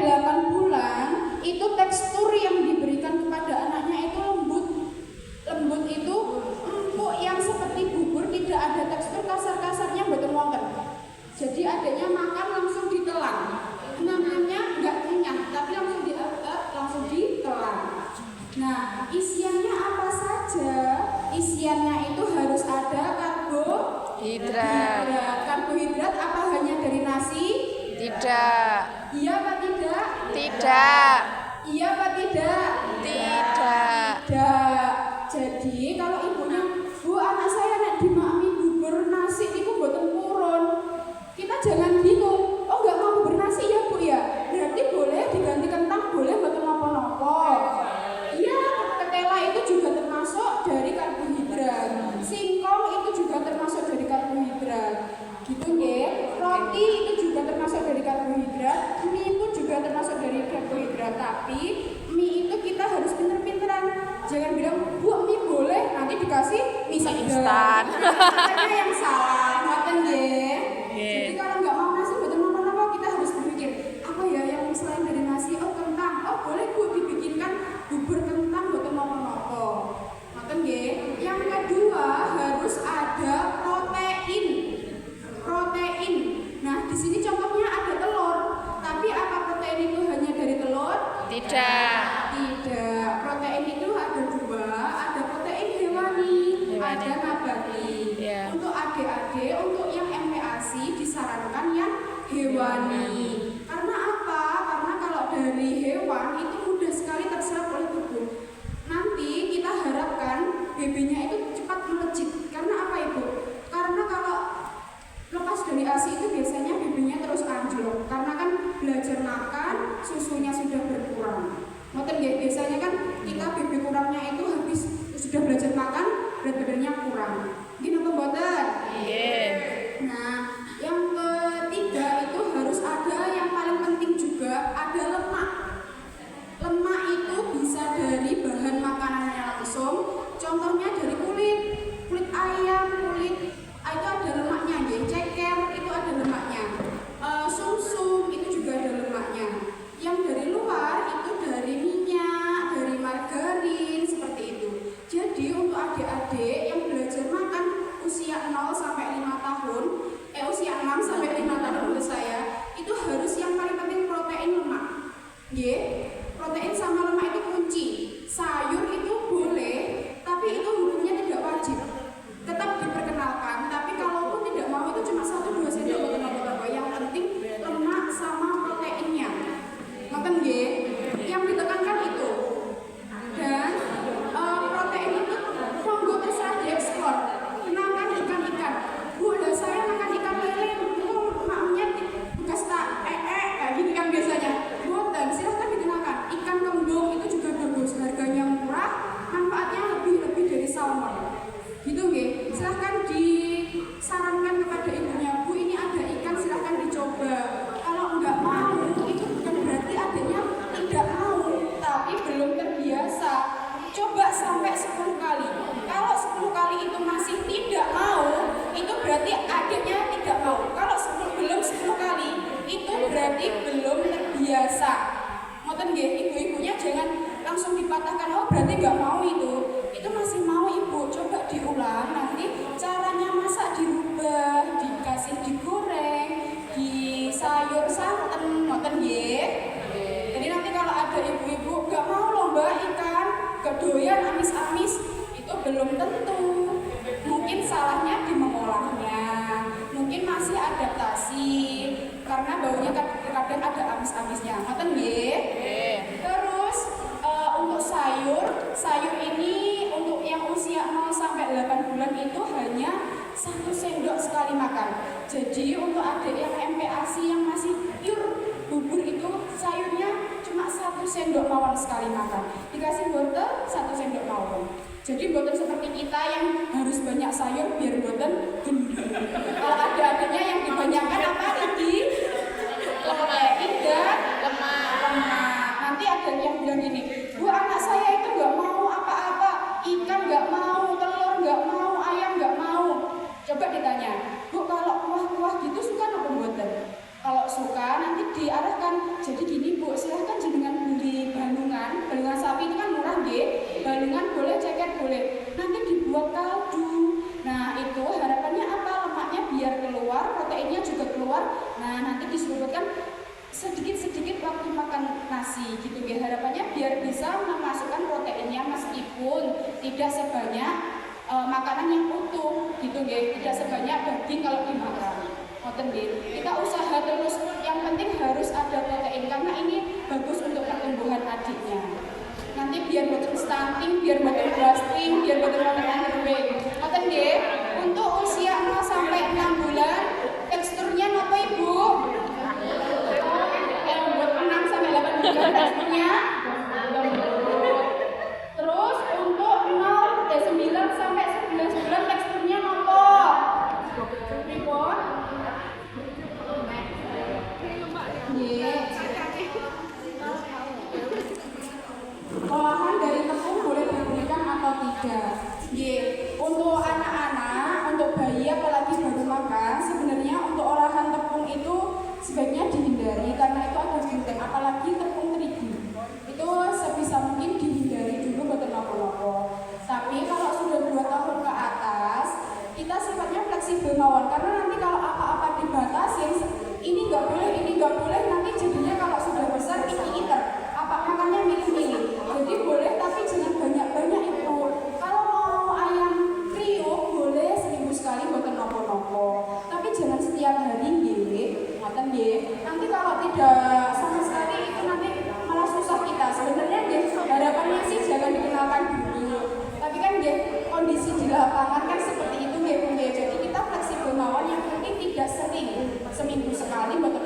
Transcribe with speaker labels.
Speaker 1: 8 bulan itu tekstur yang diberikan kepada anaknya itu lembut. Lembut itu empuk yang seperti bubur, tidak ada tekstur kasar-kasarnya mboten wonten. Jadi adanya makan langsung ditelan. Namanya enggak kenyang, tapi langsung diaduk, langsung ditelan. Nah, isiannya apa saja? Isiannya itu harus ada karbohidrat. Karbohidrat apa hanya dari nasi?
Speaker 2: Tidak.
Speaker 1: Iya apa tidak?
Speaker 2: Tidak.
Speaker 1: Iya apa tidak?
Speaker 2: Tidak.
Speaker 1: Tidak. Jadi kalau ibunya, Bu anak saya nek dimakmi bubur nasi itu mboten purun. Kita jangan bingung. Oh enggak mau bubur nasi ya Bu ya? Berarti boleh diganti kentang, boleh mboten napa-napa. Iya, ketela itu juga termasuk dari karbohidrat. Singkong itu juga termasuk dari karbohidrat. Gitu nggih. Roti itu juga termasuk dari karbohidrat. Mie itu juga termasuk dari karbohidrat. Tapi mie itu kita harus pinter-pinteran. Jangan bilang, Bu mie boleh, nanti dikasih mie instan. Katanya yang salah, ngoten nggih. Jadi kalau nggak mau nasi betul apa kita harus berpikir apa ya yang selain dari nasi. Oh kentang, oh boleh Bu dibikinkan bubur kentang betul apa. Ngoten nggih. Yang kedua harus ada protein. Protein. Nah di sini contohnya ada telur. Tapi apa protein itu hanya dari telur?
Speaker 2: Tidak.
Speaker 1: Tidak. Protein itu ada dua. Ada protein hewani. Ada nabati. Untuk adik-adik, untuk yang MPASI disarankan yang hewani. Karena apa? Karena kalau dari hewan itu mudah sekali terserap oleh tubuh. Nanti kita harapkan BB-nya itu cepat melejit. Karena apa Ibu? Karena kalau lepas dari ASI itu biasanya BB-nya terus anjlok. Karena kan belajar makan, susunya sudah berkurang. Ngoten nggih, biasanya kan kita BB kurangnya itu habis sudah belajar makan, berat badannya kurang. Gini apa mboten?
Speaker 2: Nggih.
Speaker 1: Nah, yang ketiga itu harus ada yang paling penting juga, ada lemak. Lemak itu bisa dari bahan makanannya langsung. Contohnya dari kulit ayam, kulit itu ada lemaknya, nggih. Ceker itu ada lemaknya. Sum-sum itu juga ada lemaknya. Yang dari luar itu dari minyak, dari margarin seperti itu. Jadi untuk adik-adik yang belajar makan usia 0 sampai 5 tahun, usia 6 sampai 5 tahun menurut saya, itu harus yang paling penting protein lemak. Nggih. Protein sama lemak itu kunci. Sayur itu boleh, tapi itu hukumnya tidak wajib. Tetap diperkenalkan, tapi kalaupun tidak mau itu cuma 1-2 sendok bukan apa-apa. Yang penting lemak sama proteinnya. Ngoten nggih? Yang ditekankan itu. Dan protein itu monggo terserah dieksplor. Makan ikan-ikan. Bu, saya makan ikan lele, itu maknya bekas tak kayak gini kan biasanya. Boten, silahkan dikenakan. Ikan kembung itu juga bagus, harganya murah, manfaatnya lebih dari salmon. Gitu nggih. Silahkan disarankan kepada ibunya, Bu ini ada ikan, silahkan dicoba. Kalau enggak mau, itu bukan berarti adiknya tidak mau, tapi belum terbiasa. Coba sampai 10 kali. Kalau 10 kali itu masih tidak mau, itu berarti adiknya tidak mau. Kalau belum 10 kali, itu berarti belum terbiasa. Ngoten nggih, ibu-ibunya jangan langsung dipatahkan, oh berarti nggak mau itu. Itu masih mau Ibu, coba diulang. Nanti caranya masak dirubah, dikasih digoreng, di sayur santen. Ngoten nggih. Jadi nanti kalau ada ibu-ibu nggak mau lomba ikan, kedoyan amis-amis, itu belum tentu. Mungkin salahnya di mengolahnya, mungkin masih adaptasi karena baunya kadang ada amis-amisnya. Ngoten nggih. Terus untuk sayur ini untuk yang usia 0 sampai 8 bulan itu hanya 1 sendok sekali makan. Jadi untuk adik yang MPASI yang masih pure bubur itu sayurnya cuma 1 sendok mawon sekali makan. Dikasih wortel 1 sendok mawon. Jadi boten seperti kita yang harus banyak sayur biar boten gendut. Kalau ada adiknya yang dibanyakan apa tadi? Protein dan lemak. Nanti ada yang bilang gini, Bu anak saya itu nggak mau apa-apa, ikan nggak mau, telur nggak mau, ayam nggak mau. Coba ditanya, Bu kalau kuah-kuah gitu suka apa boten? Kalau suka nanti diarahkan, jadi gini Bu nasi gitu nggih. Harapannya biar bisa memasukkan proteinnya meskipun tidak sebanyak makanan yang utuh gitu nggih, tidak sebanyak daging kalau dimakan. Ngoten nggih. Kita usaha terus, yang penting harus ada protein karena ini bagus untuk pertumbuhan adiknya. Nanti biar boten stunting, biar boten busting, biar boten wonten underweight. Ngoten nggih. Untuk usia 0 sampai 6 bulan, teksturnya napa Ibu? 6 sampai 8 bulan teksturnya lembut. Terus untuk 9 sampai 11 bulan teksturnya napa? Pripun? Nggih. Olahan dari tepung boleh digunakan atau tidak? Nggih. Untuk anak-anak, untuk bayi apalagi baru makan, sebenarnya untuk olahan tepung itu sebaiknya dihindari karena itu ada gluten, apalagi tepung terigu. Itu sebisa mungkin dihindari dulu boten napa-napa. Tapi kalau sudah 2 tahun ke atas, kita sifatnya fleksibel mawon karena nanti kalau apa-apa dibatasin, ini nggak boleh, nanti jadinya kalau sudah besar ini iter. Apa makannya milih-milih. Jadi boleh tapi jangan banyak-banyak Ibu. Kalau mau ayam kriuk boleh seminggu sekali boten nopo-nopo. Tapi jangan setiap hari nggih. Ngoten nggih. Nanti kalau tidak sama sekali itu nanti malah susah kita. Sebenarnya nggih harapannya sih jangan dikenalkan dulu. Tapi kan nggih kondisi di lapangan kan seperti itu nggih Bu nggih. Jadi kita fleksibel mawon yang penting tidak sering. Seminggu sekali boten